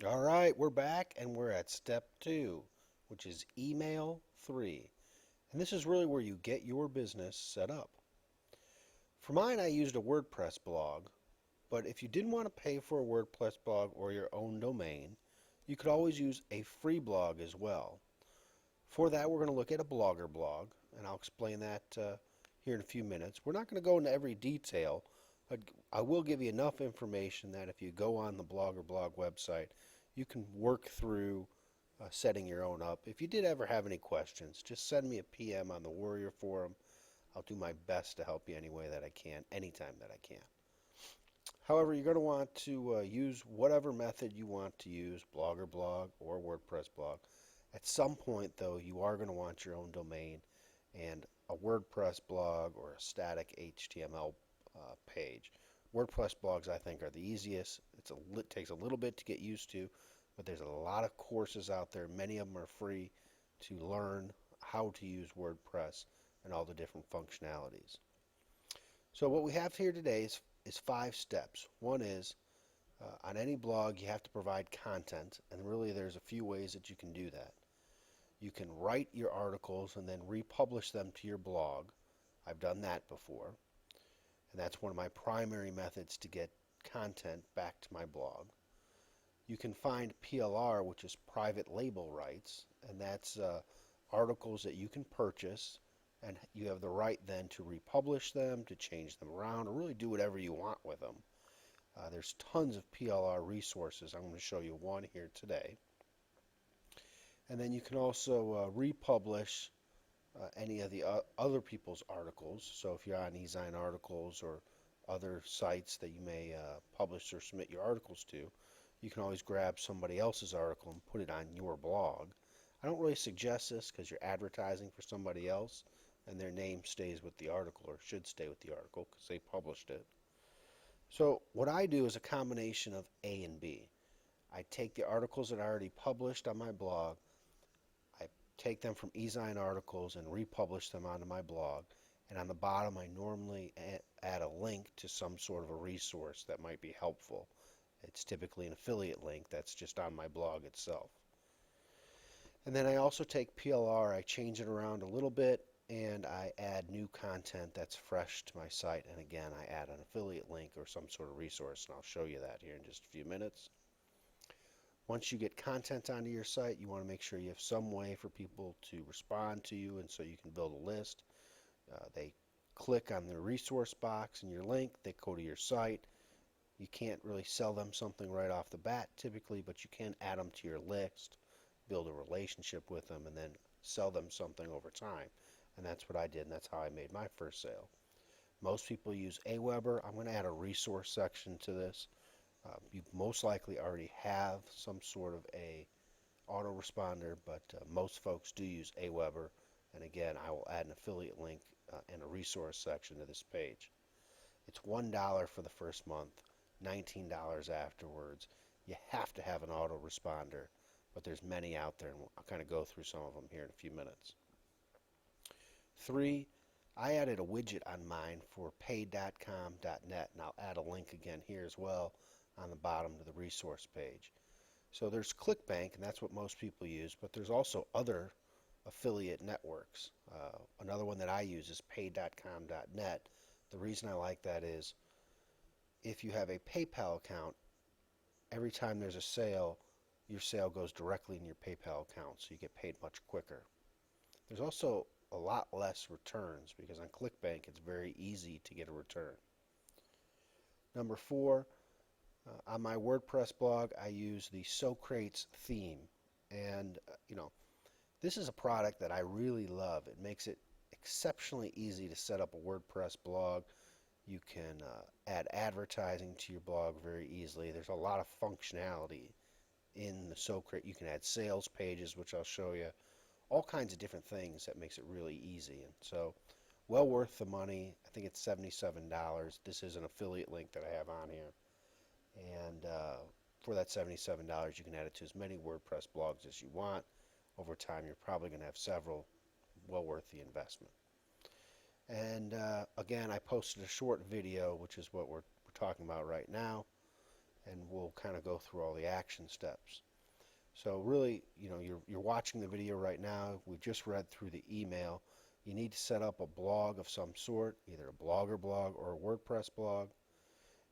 All right, we're back and we're at step two, which is email three. And this is really where you get your business set up. For mine, I used a WordPress blog, but if you didn't want to pay for a WordPress blog or your own domain, you could always use a free blog as well. For that, we're going to look at a Blogger blog, and I'll explain that here in a few minutes. We're not going to go into every detail, but I will give you enough information that if you go on the Blogger blog website, you can work through setting your own up. If you did ever have any questions, just send me a PM on the Warrior Forum. I'll do my best to help you any way that I can, anytime that I can. However, you're going to want to use whatever method you want to use, Blogger blog or WordPress blog. At some point, though, you are going to want your own domain and a WordPress blog or a static HTML page. WordPress blogs, I think, are the easiest. It takes a little bit to get used to, but there's a lot of courses out there. Many of them are free to learn how to use WordPress and all the different functionalities. So what we have here today is five steps. One is on any blog, you have to provide content, and really there's a few ways that you can do that. You can write your articles and then republish them to your blog. I've done that before, and that's one of my primary methods to get content back to my blog. You can find PLR, which is private label rights, and that's articles that you can purchase, and you have the right then to republish them, to change them around, or really do whatever you want with them. There's tons of PLR resources. I'm going to show you one here today. And then you can also republish any of the other people's articles. So if you're on eZine Articles or other sites that you may publish or submit your articles to, you can always grab somebody else's article and put it on your blog. I don't really suggest this because you're advertising for somebody else and their name stays with the article or should stay with the article because they published it. So what I do is a combination of A and B. I take the articles that I already published on my blog, I take them from eZine Articles and republish them onto my blog, and on the bottom I normally add a link to some sort of a resource that might be helpful. It's typically an affiliate link that's just on my blog itself. And then I also take PLR, I change it around a little bit, and I add new content that's fresh to my site. And again, I add an affiliate link or some sort of resource, and I'll show you that here in just a few minutes. Once you get content onto your site, you want to make sure you have some way for people to respond to you, and so you can build a list. They click on the resource box in your link, they go to your site. You can't really sell them something right off the bat typically, but you can add them to your list, build a relationship with them, and then sell them something over time. And that's what I did, and that's how I made my first sale. Most people use Aweber. I'm going to add a resource section to this. You most likely already have some sort of a autoresponder, but most folks do use Aweber. And again, I will add an affiliate link and a resource section to this page. It's $1 for the first month, $19 afterwards. You have to have an autoresponder, but there's many out there, and I'll kind of go through some of them here in a few minutes. 3, I added a widget on mine for pay.com.net, and I'll add a link again here as well on the bottom to the resource page. So there's ClickBank, and that's what most people use, but there's also other affiliate networks. Another one that I use is pay.com.net. The reason I like that is if you have a PayPal account, every time there's a sale, your sale goes directly in your PayPal account, so you get paid much quicker. There's also a lot less returns because on ClickBank it's very easy to get a return. Number 4, on my WordPress blog I use the Socrates theme, and this is a product that I really love. It makes it exceptionally easy to set up a WordPress blog. You can add advertising to your blog very easily. There's a lot of functionality in the Socrates. You can add sales pages, which I'll show you. All kinds of different things that makes it really easy. And so, well worth the money. I think it's $77. This is an affiliate link that I have on here. And for that $77, you can add it to as many WordPress blogs as you want. Over time, you're probably going to have several. Well worth the investment. And again, I posted a short video, which is what we're talking about right now. and we'll kind of go through all the action steps. So really, you're watching the video right now. We just read through the email. You need to set up a blog of some sort, either a Blogger blog or a WordPress blog.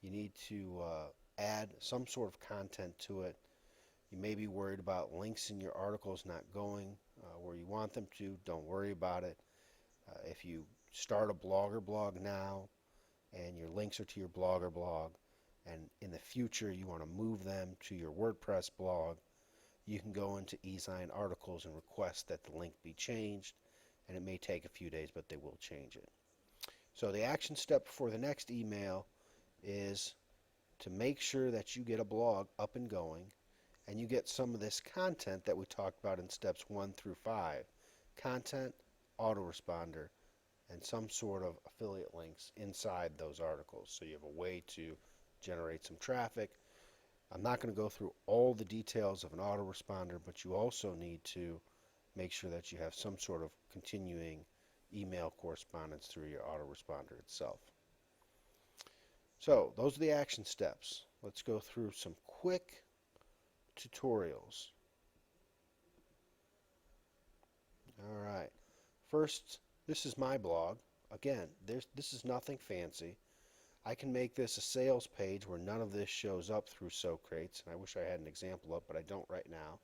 You need to add some sort of content to it. You may be worried about links in your articles not going where you want them to. Don't worry about it. If you start a Blogger blog now and your links are to your Blogger blog, and in the future you want to move them to your WordPress blog, you can go into eZine articles and request that the link be changed, and it may take a few days, but they will change it. So the action step before the next email is to make sure that you get a blog up and going, and you get some of this content that we talked about in steps 1 through 5. Content, autoresponder, and some sort of affiliate links inside those articles. So you have a way to generate some traffic. I'm not going to go through all the details of an autoresponder, but you also need to make sure that you have some sort of continuing email correspondence through your autoresponder itself. So those are the action steps. Let's go through some quick tutorials. All right. First, this is my blog. Again, this is nothing fancy. I can make this a sales page where none of this shows up through Socrates, and I wish I had an example up, but I don't right now.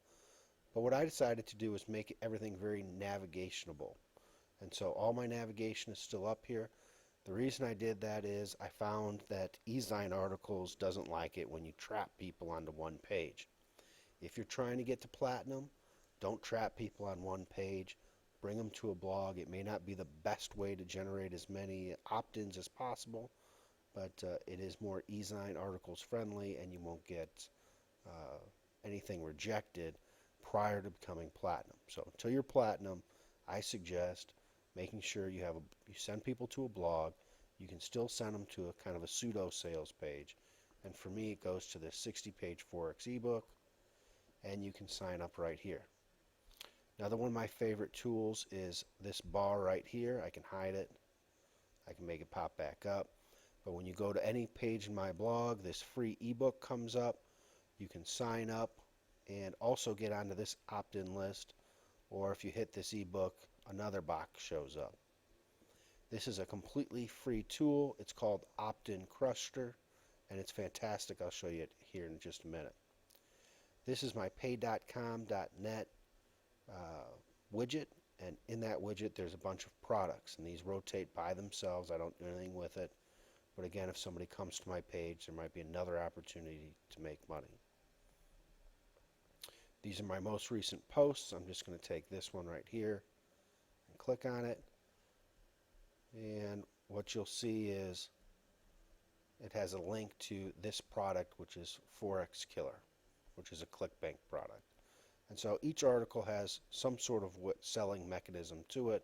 But what I decided to do is make everything very navigationable. And so all my navigation is still up here. The reason I did that is I found that eZine Articles doesn't like it when you trap people onto one page. If you're trying to get to platinum, don't trap people on one page. Bring them to a blog. It may not be the best way to generate as many opt-ins as possible, but it is more eZine Articles friendly, and you won't get anything rejected prior to becoming platinum. So until you're platinum, I suggest making sure you send people to a blog. You can still send them to a kind of a pseudo sales page, and for me it goes to the 60-page Forex ebook, and you can sign up right here. Another one of my favorite tools is this bar right here. I can hide it. I can make it pop back up. But when you go to any page in my blog, this free ebook comes up. You can sign up and also get onto this opt-in list, or if you hit this ebook, another box shows up. This is a completely free tool. It's called Opt-in Crusher, and it's fantastic. I'll show you it here in just a minute. This is my pay.com.net widget, and in that widget there's a bunch of products, and these rotate by themselves. I don't do anything with it. But again, if somebody comes to my page, there might be another opportunity to make money. These are my most recent posts. I'm just going to take this one right here and click on it. And what you'll see is it has a link to this product, which is Forex Killer, which is a ClickBank product. And so each article has some sort of selling mechanism to it.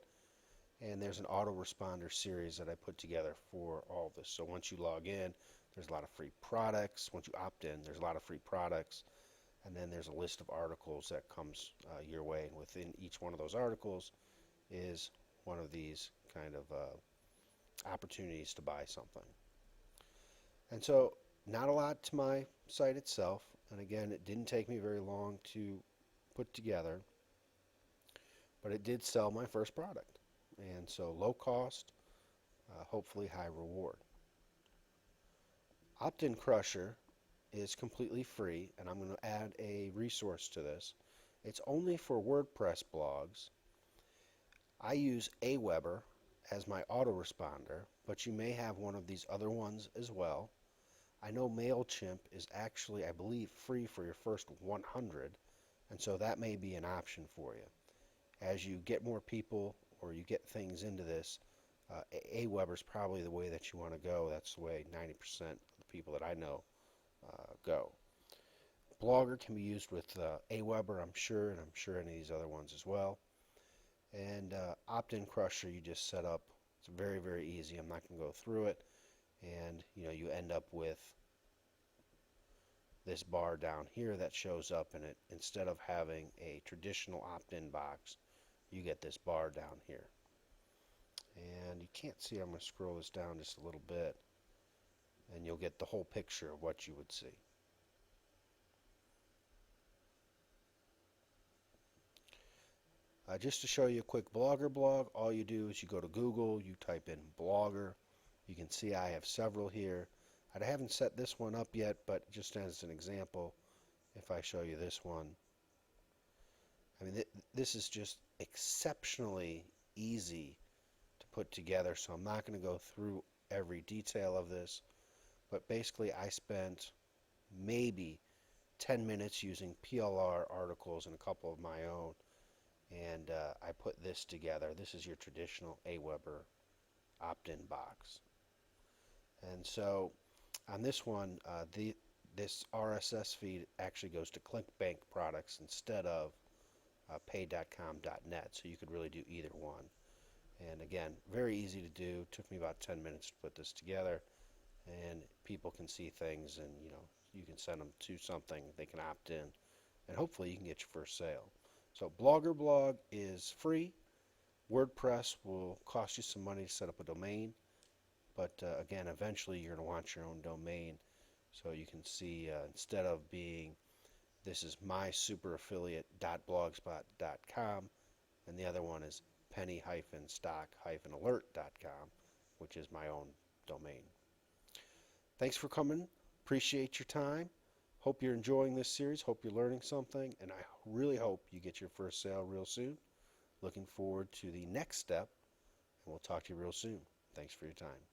And there's an autoresponder series that I put together for all this. So once you log in, there's a lot of free products. Once you opt in, there's a lot of free products. And then there's a list of articles that comes your way. And within each one of those articles is one of these kind of opportunities to buy something. And so not a lot to my site itself. And again, it didn't take me very long to put together. But it did sell my first product. And so low cost, hopefully high reward. Opt-in Crusher is completely free, and I'm going to add a resource to this. It's only for WordPress blogs. I use Aweber as my autoresponder, but you may have one of these other ones as well. I know MailChimp is actually, I believe, free for your first 100, and so that may be an option for you. As you get more people or you get things into this, Aweber is probably the way that you want to go. That's the way 90% of the people that I know go. Blogger can be used with Aweber, I'm sure, and I'm sure any of these other ones as well. And Opt-in Crusher, you just set up. It's very, very easy. I'm not going to go through it. And you end up with this bar down here that shows up in it. Instead of having a traditional opt-in box, you get this bar down here. And you can't see, I'm going to scroll this down just a little bit, and you'll get the whole picture of what you would see. Just to show you a quick Blogger blog, all you do is you go to Google, you type in Blogger. You can see I have several here. I haven't set this one up yet, but just as an example, if I show you this one, I mean, this is just exceptionally easy to put together, so I'm not going to go through every detail of this, but basically I spent maybe 10 minutes using PLR articles and a couple of my own, and I put this together. This is your traditional AWeber opt-in box. And so on this one, this RSS feed actually goes to ClickBank products instead of pay.com.net, so you could really do either one. And again, very easy to do. It took me about 10 minutes to put this together, and people can see things, and you can send them to something, they can opt in, and hopefully you can get your first sale. So Blogger blog is free. WordPress will cost you some money to set up a domain, but again, eventually you're going to want your own domain. So you can see instead of being this is mySuperAffiliate.blogspot.com, and the other one is penny-stock-alert.com, which is my own domain. Thanks for coming. Appreciate your time. Hope you're enjoying this series. Hope you're learning something, and I really hope you get your first sale real soon. Looking forward to the next step, and we'll talk to you real soon. Thanks for your time.